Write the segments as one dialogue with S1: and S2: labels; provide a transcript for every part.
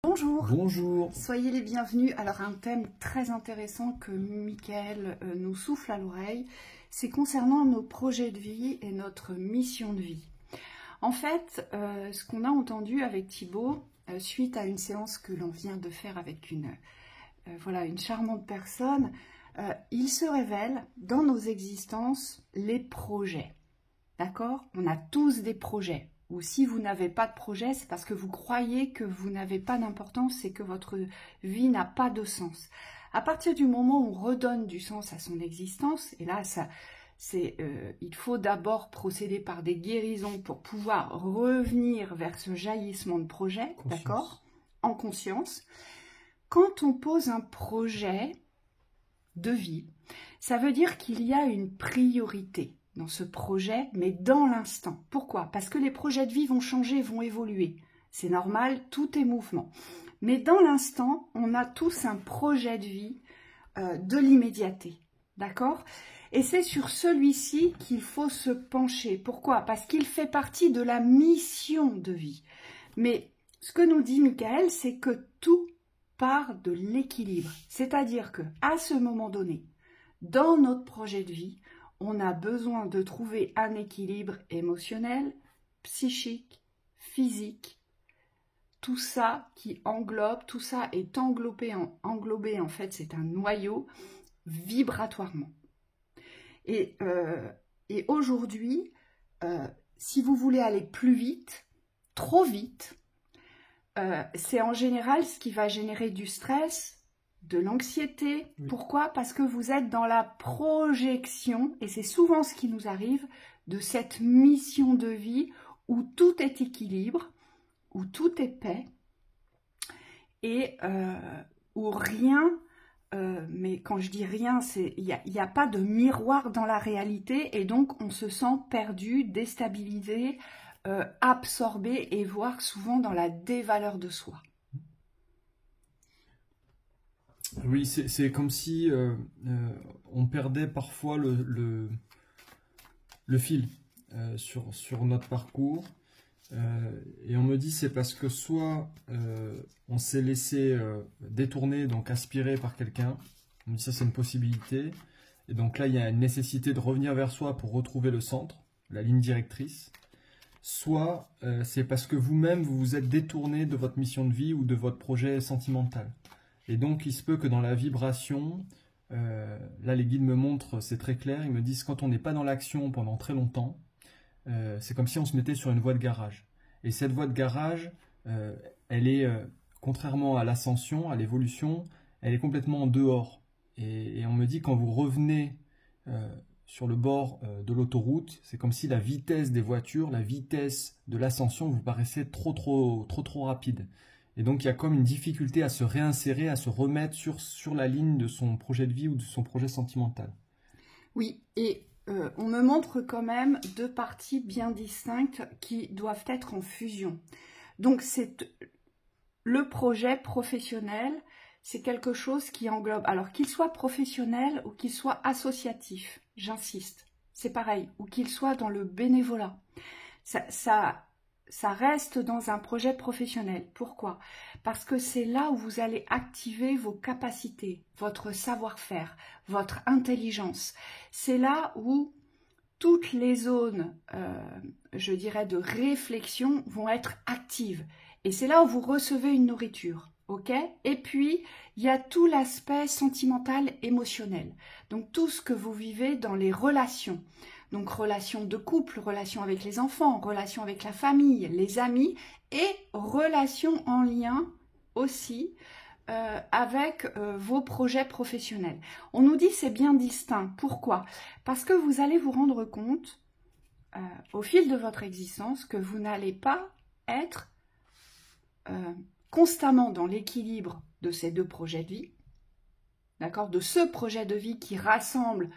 S1: Bonjour,
S2: Bonjour.
S1: soyez les bienvenus. Alors un thème très intéressant que Michael nous souffle à l'oreille, c'est concernant nos projets de vie et notre mission de vie. En fait, ce qu'on a entendu avec Thibaut, suite à une séance que l'on vient de faire avec une charmante personne, il se révèle dans nos existences les projets. D'accord? On a tous des projets. Ou si vous n'avez pas de projet, c'est parce que vous croyez que vous n'avez pas d'importance et que votre vie n'a pas de sens. À partir du moment où on redonne du sens à son existence, et là, il faut d'abord procéder par des guérisons pour pouvoir revenir vers ce jaillissement de projet, d'accord? En conscience. Quand on pose un projet de vie, ça veut dire qu'il y a une priorité dans ce projet, mais dans l'instant. Pourquoi? Parce que les projets de vie vont changer, vont évoluer. C'est normal, tout est mouvement. Mais dans l'instant, on a tous un projet de vie de l'immédiateté. D'accord? Et c'est sur celui-ci qu'il faut se pencher. Pourquoi? Parce qu'il fait partie de la mission de vie. Mais ce que nous dit Michael, c'est que tout part de l'équilibre. C'est-à-dire que à ce moment donné, dans notre projet de vie, on a besoin de trouver un équilibre émotionnel, psychique, physique. Tout ça qui englobe, tout ça est englobé en fait, c'est un noyau vibratoirement. Et aujourd'hui, si vous voulez aller plus vite, trop vite, c'est en général ce qui va générer du stress, de l'anxiété. Oui. Pourquoi? Parce que vous êtes dans la projection, et c'est souvent ce qui nous arrive, de cette mission de vie où tout est équilibre, où tout est paix, et où rien, mais quand je dis rien, il n'y a pas de miroir dans la réalité, et donc on se sent perdu, déstabilisé, absorbé, et voire souvent dans la dévaleur de soi.
S2: Oui, c'est comme si on perdait parfois le fil sur notre parcours. Et on me dit c'est parce que soit on s'est laissé détourner, donc aspirer par quelqu'un. On me dit ça c'est une possibilité. Et donc là il y a une nécessité de revenir vers soi pour retrouver le centre, la ligne directrice. Soit c'est parce que vous-même vous vous êtes détourné de votre mission de vie ou de votre projet sentimental. Et donc, il se peut que dans la vibration, là les guides me montrent, c'est très clair, ils me disent quand on n'est pas dans l'action pendant très longtemps, c'est comme si on se mettait sur une voie de garage. Et cette voie de garage, elle est, contrairement à l'ascension, à l'évolution, elle est complètement en dehors. Et on me dit quand vous revenez sur le bord de l'autoroute, c'est comme si la vitesse des voitures, la vitesse de l'ascension vous paraissait trop rapide. Et donc, il y a comme une difficulté à se réinsérer, à se remettre sur la ligne de son projet de vie ou de son projet sentimental.
S1: Oui, et on me montre quand même deux parties bien distinctes qui doivent être en fusion. Donc, c'est le projet professionnel, c'est quelque chose qui englobe, alors qu'il soit professionnel ou qu'il soit associatif, j'insiste, c'est pareil, ou qu'il soit dans le bénévolat. Ça reste dans un projet professionnel. Pourquoi? Parce que c'est là où vous allez activer vos capacités, votre savoir-faire, votre intelligence. C'est là où toutes les zones, je dirais, de réflexion vont être actives. Et c'est là où vous recevez une nourriture. Ok? Et puis, il y a tout l'aspect sentimental, émotionnel. Donc, tout ce que vous vivez dans les relations. Donc, relations de couple, relations avec les enfants, relations avec la famille, les amis et relations en lien aussi avec vos projets professionnels. On nous dit c'est bien distinct. Pourquoi? Parce que vous allez vous rendre compte au fil de votre existence que vous n'allez pas être constamment dans l'équilibre de ces deux projets de vie, d'accord, de ce projet de vie qui rassemble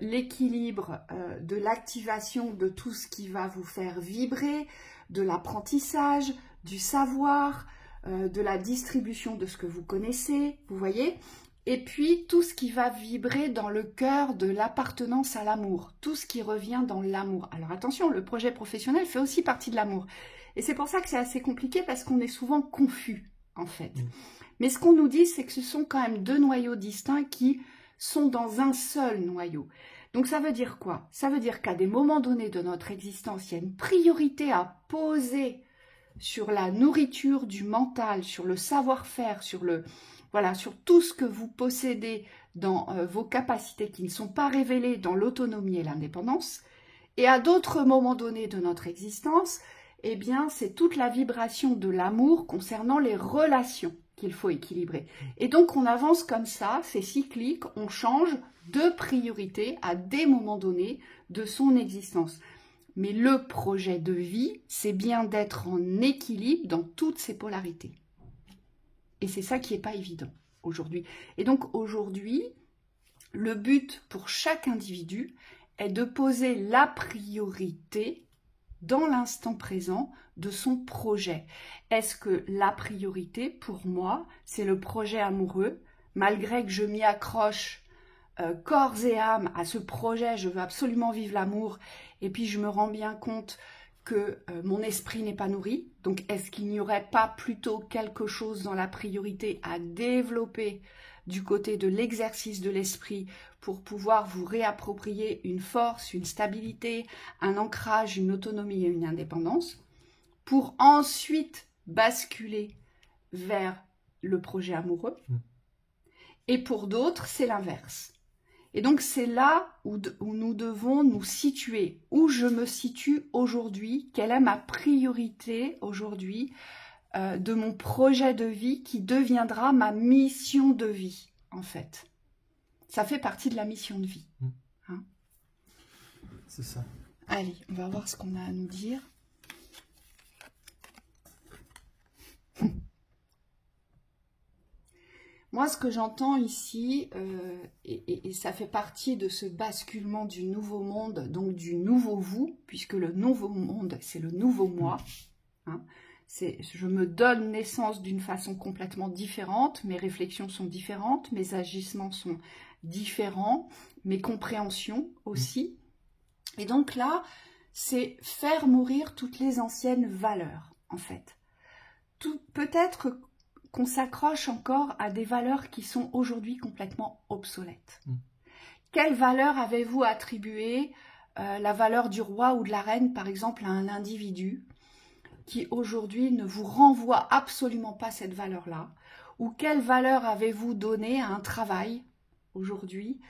S1: l'équilibre de l'activation de tout ce qui va vous faire vibrer, de l'apprentissage, du savoir, de la distribution de ce que vous connaissez, vous voyez, et puis tout ce qui va vibrer dans le cœur de l'appartenance à l'amour, tout ce qui revient dans l'amour. Alors attention, le projet professionnel fait aussi partie de l'amour. Et c'est pour ça que c'est assez compliqué parce qu'on est souvent confus en fait. Mais ce qu'on nous dit, c'est que ce sont quand même deux noyaux distincts qui sont dans un seul noyau. Donc ça veut dire quoi? Ça veut dire qu'à des moments donnés de notre existence, il y a une priorité à poser sur la nourriture du mental, sur le savoir-faire, sur tout ce que vous possédez dans vos capacités qui ne sont pas révélées dans l'autonomie et l'indépendance. Et à d'autres moments donnés de notre existence, eh bien, c'est toute la vibration de l'amour concernant les relations qu'il faut équilibrer. Et donc, on avance comme ça, c'est cyclique, on change de priorité à des moments donnés de son existence. Mais le projet de vie, c'est bien d'être en équilibre dans toutes ces polarités. Et c'est ça qui n'est pas évident aujourd'hui. Et donc, aujourd'hui, le but pour chaque individu est de poser la priorité dans l'instant présent de son projet. Est-ce que la priorité, pour moi, c'est le projet amoureux, malgré que je m'y accroche corps et âme à ce projet, je veux absolument vivre l'amour, et puis je me rends bien compte que mon esprit n'est pas nourri. Donc, est-ce qu'il n'y aurait pas plutôt quelque chose dans la priorité à développer du côté de l'exercice de l'esprit pour pouvoir vous réapproprier une force, une stabilité, un ancrage, une autonomie et une indépendance, pour ensuite basculer vers le projet amoureux. Et pour d'autres, c'est l'inverse. Et donc, c'est là où nous devons nous situer, où je me situe aujourd'hui, quelle est ma priorité aujourd'hui de mon projet de vie qui deviendra ma mission de vie, en fait. Ça fait partie de la mission de vie. Hein?
S2: C'est ça.
S1: Allez, on va voir ce qu'on a à nous dire. Moi, ce que j'entends ici, et ça fait partie de ce basculement du nouveau monde, donc du nouveau vous, puisque le nouveau monde, c'est le nouveau moi. Hein. Je me donne naissance d'une façon complètement différente, mes réflexions sont différentes, mes agissements sont différents, mes compréhensions aussi. Et donc là, c'est faire mourir toutes les anciennes valeurs, en fait. Peut-être qu'on s'accroche encore à des valeurs qui sont aujourd'hui complètement obsolètes. Quelle valeur avez-vous attribué la valeur du roi ou de la reine, par exemple, à un individu qui aujourd'hui ne vous renvoie absolument pas cette valeur-là? Ou quelle valeur avez-vous donné à un travail aujourd'hui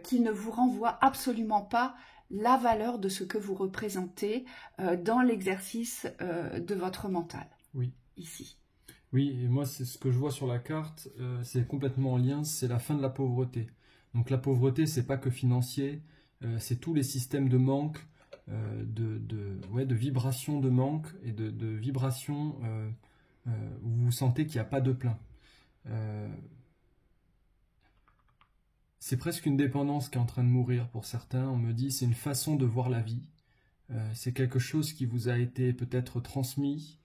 S1: qui ne vous renvoie absolument pas la valeur de ce que vous représentez dans l'exercice de votre mental?
S2: Oui.
S1: Ici.
S2: Oui, et moi, c'est ce que je vois sur la carte, c'est complètement en lien, c'est la fin de la pauvreté. Donc la pauvreté, c'est pas que financier, c'est tous les systèmes de manque, de vibration de manque et de vibration où vous sentez qu'il n'y a pas de plein. C'est presque une dépendance qui est en train de mourir pour certains. On me dit c'est une façon de voir la vie. C'est quelque chose qui vous a été peut-être transmis,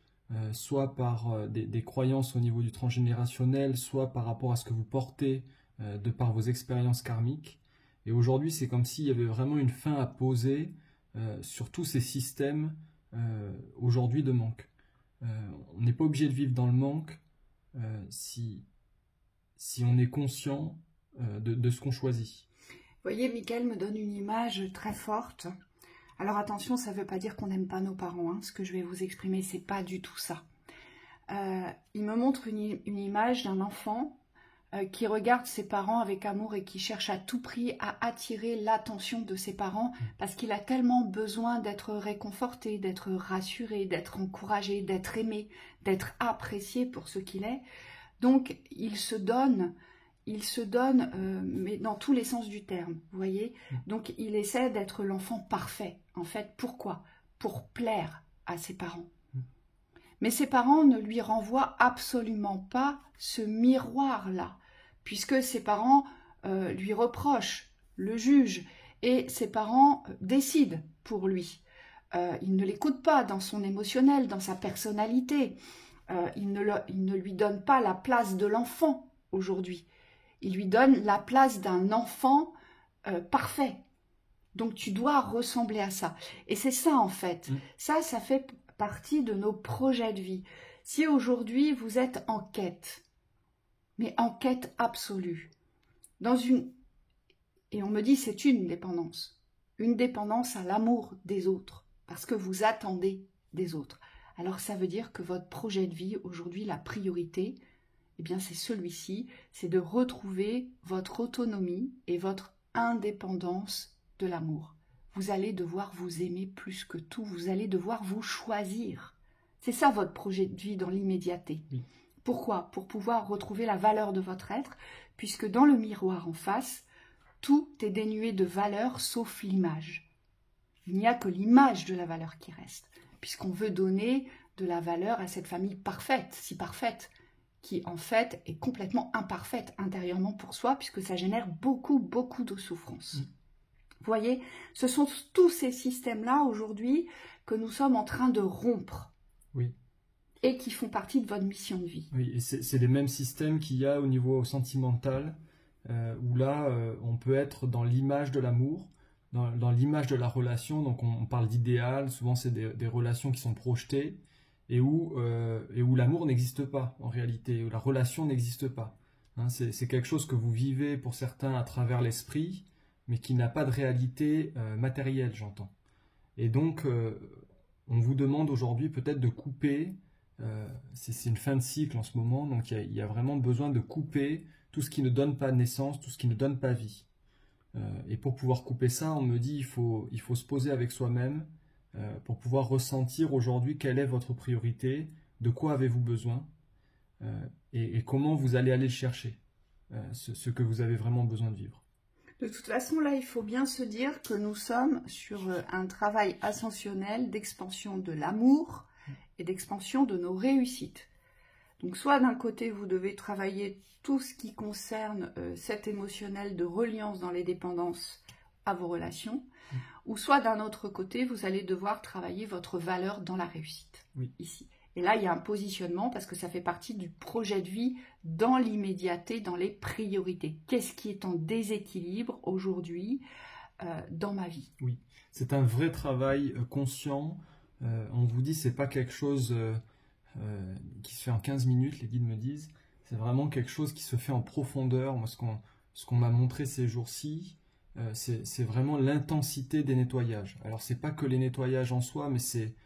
S2: soit par des croyances au niveau du transgénérationnel, soit par rapport à ce que vous portez de par vos expériences karmiques. Et aujourd'hui, c'est comme s'il y avait vraiment une fin à poser sur tous ces systèmes aujourd'hui de manque. On n'est pas obligé de vivre dans le manque si on est conscient de ce qu'on choisit.
S1: Vous voyez, Michael me donne une image très forte. Alors attention, ça ne veut pas dire qu'on n'aime pas nos parents. Hein. Ce que je vais vous exprimer, c'est pas du tout ça. Il me montre une image d'un enfant qui regarde ses parents avec amour et qui cherche à tout prix à attirer l'attention de ses parents parce qu'il a tellement besoin d'être réconforté, d'être rassuré, d'être encouragé, d'être aimé, d'être apprécié pour ce qu'il est. Donc, il se donne, mais dans tous les sens du terme, vous voyez. Donc, il essaie d'être l'enfant parfait. En fait, pourquoi? Pour plaire à ses parents. Mais ses parents ne lui renvoient absolument pas ce miroir-là, puisque ses parents lui reprochent, le jugent, et ses parents décident pour lui. Ils ne l'écoutent pas dans son émotionnel, dans sa personnalité. Ils ne lui donnent pas la place de l'enfant aujourd'hui. Ils lui donnent la place d'un enfant parfait. Donc tu dois ressembler à ça. Et c'est ça en fait. Ça fait partie de nos projets de vie. Si aujourd'hui vous êtes en quête, mais en quête absolue, et on me dit c'est une dépendance à l'amour des autres, parce que vous attendez des autres. Alors ça veut dire que votre projet de vie, aujourd'hui, la priorité, eh bien c'est celui-ci, c'est de retrouver votre autonomie et votre indépendance de l'amour. Vous allez devoir vous aimer plus que tout, vous allez devoir vous choisir. C'est ça votre projet de vie dans l'immédiateté.
S2: Oui.
S1: Pourquoi? Pour pouvoir retrouver la valeur de votre être, puisque dans le miroir en face, tout est dénué de valeur sauf l'image. Il n'y a que l'image de la valeur qui reste, puisqu'on veut donner de la valeur à cette famille parfaite, si parfaite, qui en fait est complètement imparfaite intérieurement pour soi, puisque ça génère beaucoup, beaucoup de souffrance. Vous voyez, ce sont tous ces systèmes-là aujourd'hui que nous sommes en train de rompre.
S2: Oui.
S1: Et qui font partie de votre mission de vie.
S2: Oui, et c'est les mêmes systèmes qu'il y a au niveau sentimental, où là, on peut être dans l'image de l'amour, dans l'image de la relation. Donc on parle d'idéal, souvent c'est des relations qui sont projetées, et où l'amour n'existe pas en réalité, où la relation n'existe pas. Hein, c'est quelque chose que vous vivez pour certains à travers l'esprit, mais qui n'a pas de réalité matérielle, j'entends. Et donc, on vous demande aujourd'hui peut-être de couper. C'est une fin de cycle en ce moment, donc il y a vraiment besoin de couper tout ce qui ne donne pas naissance, tout ce qui ne donne pas vie. Et pour pouvoir couper ça, on me dit il faut se poser avec soi-même pour pouvoir ressentir aujourd'hui quelle est votre priorité, de quoi avez-vous besoin et comment vous allez aller chercher ce que vous avez vraiment besoin de vivre.
S1: De toute façon, là, il faut bien se dire que nous sommes sur un travail ascensionnel d'expansion de l'amour et d'expansion de nos réussites. Donc soit d'un côté vous devez travailler tout ce qui concerne cet émotionnel de reliance dans les dépendances à vos relations, ou soit d'un autre côté vous allez devoir travailler votre valeur dans la réussite, ici. Et là il y a un positionnement parce que ça fait partie du projet de vie dans l'immédiateté, dans les priorités. Qu'est-ce qui est en déséquilibre aujourd'hui dans ma vie?
S2: Oui, c'est un vrai travail conscient. On vous dit c'est pas quelque chose qui se fait en 15 minutes, les guides me disent. C'est vraiment quelque chose qui se fait en profondeur. Moi, ce qu'on m'a montré ces jours-ci, c'est vraiment l'intensité des nettoyages. Alors, c'est pas que les nettoyages en soi, mais c'est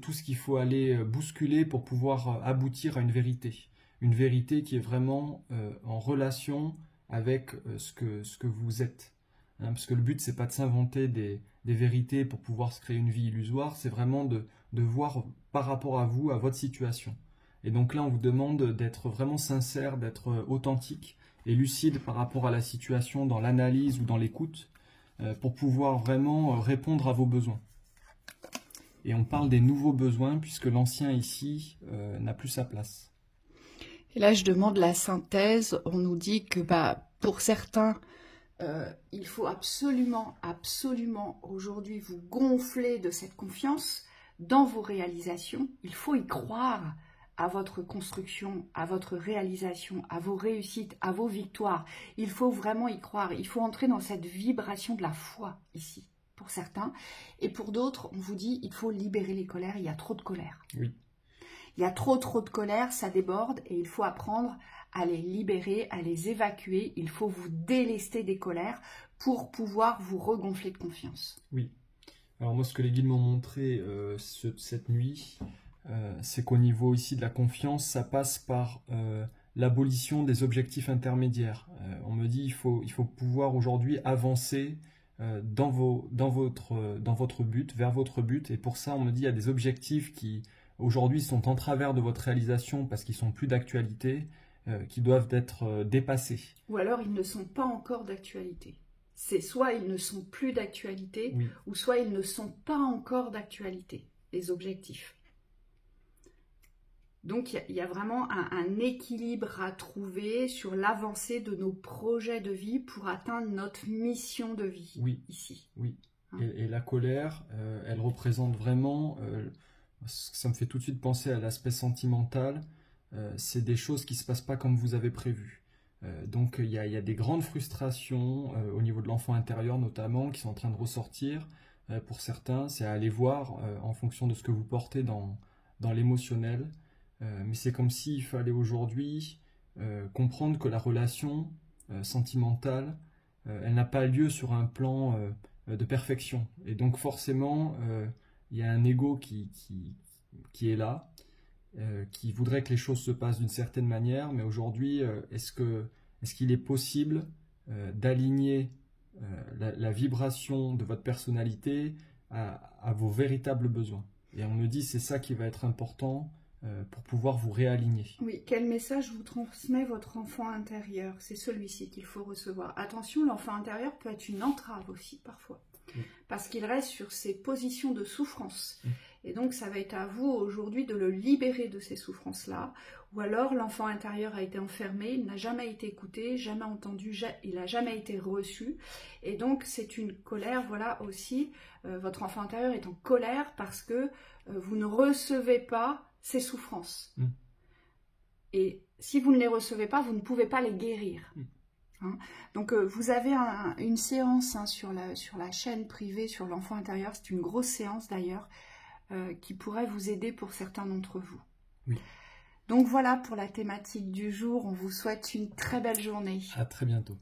S2: tout ce qu'il faut aller bousculer pour pouvoir aboutir à une vérité. Une vérité qui est vraiment en relation avec ce que vous êtes. Hein, parce que le but, c'est pas de s'inventer des vérités pour pouvoir se créer une vie illusoire, c'est vraiment de voir par rapport à vous, à votre situation. Et donc là, on vous demande d'être vraiment sincère, d'être authentique et lucide par rapport à la situation dans l'analyse ou dans l'écoute pour pouvoir vraiment répondre à vos besoins. Et on parle des nouveaux besoins puisque l'ancien ici n'a plus sa place.
S1: Et là, je demande la synthèse. On nous dit que pour certains, il faut absolument aujourd'hui vous gonfler de cette confiance dans vos réalisations. Il faut y croire à votre construction, à votre réalisation, à vos réussites, à vos victoires. Il faut vraiment y croire. Il faut entrer dans cette vibration de la foi ici, pour certains. Et pour d'autres, on vous dit il faut libérer les colères. Il y a trop de colère.
S2: Oui.
S1: Il y a trop de colère, ça déborde et il faut apprendre à les libérer, à les évacuer. Il faut vous délester des colères pour pouvoir vous regonfler de confiance.
S2: Oui. Alors moi, ce que les guides m'ont montré cette nuit, c'est qu'au niveau ici de la confiance, ça passe par l'abolition des objectifs intermédiaires. On me dit il faut pouvoir aujourd'hui avancer dans votre but, vers votre but. Et pour ça, on me dit il y a des objectifs qui aujourd'hui sont en travers de votre réalisation parce qu'ils sont plus d'actualité, qui doivent être dépassés.
S1: Ou alors ils ne sont pas encore d'actualité. C'est soit ils ne sont plus d'actualité,
S2: oui,
S1: ou soit ils ne sont pas encore d'actualité, les objectifs. Donc il y a vraiment un équilibre à trouver sur l'avancée de nos projets de vie pour atteindre notre mission de vie, ici.
S2: Oui, et la colère, elle représente vraiment, ça me fait tout de suite penser à l'aspect sentimental, c'est des choses qui ne se passent pas comme vous avez prévu. Donc il y a des grandes frustrations au niveau de l'enfant intérieur notamment qui sont en train de ressortir. Pour certains, c'est à aller voir en fonction de ce que vous portez dans l'émotionnel. mais c'est comme s'il fallait aujourd'hui comprendre que la relation sentimentale, elle n'a pas lieu sur un plan de perfection. Et donc forcément, il y a un ego qui est là, qui voudrait que les choses se passent d'une certaine manière, mais aujourd'hui, est-ce qu'il est possible d'aligner la vibration de votre personnalité à vos véritables besoins? Et on me dit c'est ça qui va être important pour pouvoir vous réaligner.
S1: Oui, quel message vous transmet votre enfant intérieur? C'est celui-ci qu'il faut recevoir. Attention, l'enfant intérieur peut être une entrave aussi parfois, parce qu'il reste sur ses positions de souffrance. Et donc ça va être à vous aujourd'hui de le libérer de ces souffrances-là, ou alors l'enfant intérieur a été enfermé, il n'a jamais été écouté, jamais entendu, il n'a jamais été reçu, et donc c'est une colère, voilà aussi, votre enfant intérieur est en colère parce que vous ne recevez pas ces souffrances. Et si vous ne les recevez pas, vous ne pouvez pas les guérir. Hein? Donc vous avez une séance sur la chaîne privée sur l'enfant intérieur, c'est une grosse séance d'ailleurs, qui pourrait vous aider pour certains d'entre vous.
S2: Oui.
S1: Donc voilà pour la thématique du jour, on vous souhaite une très belle journée.
S2: À très bientôt.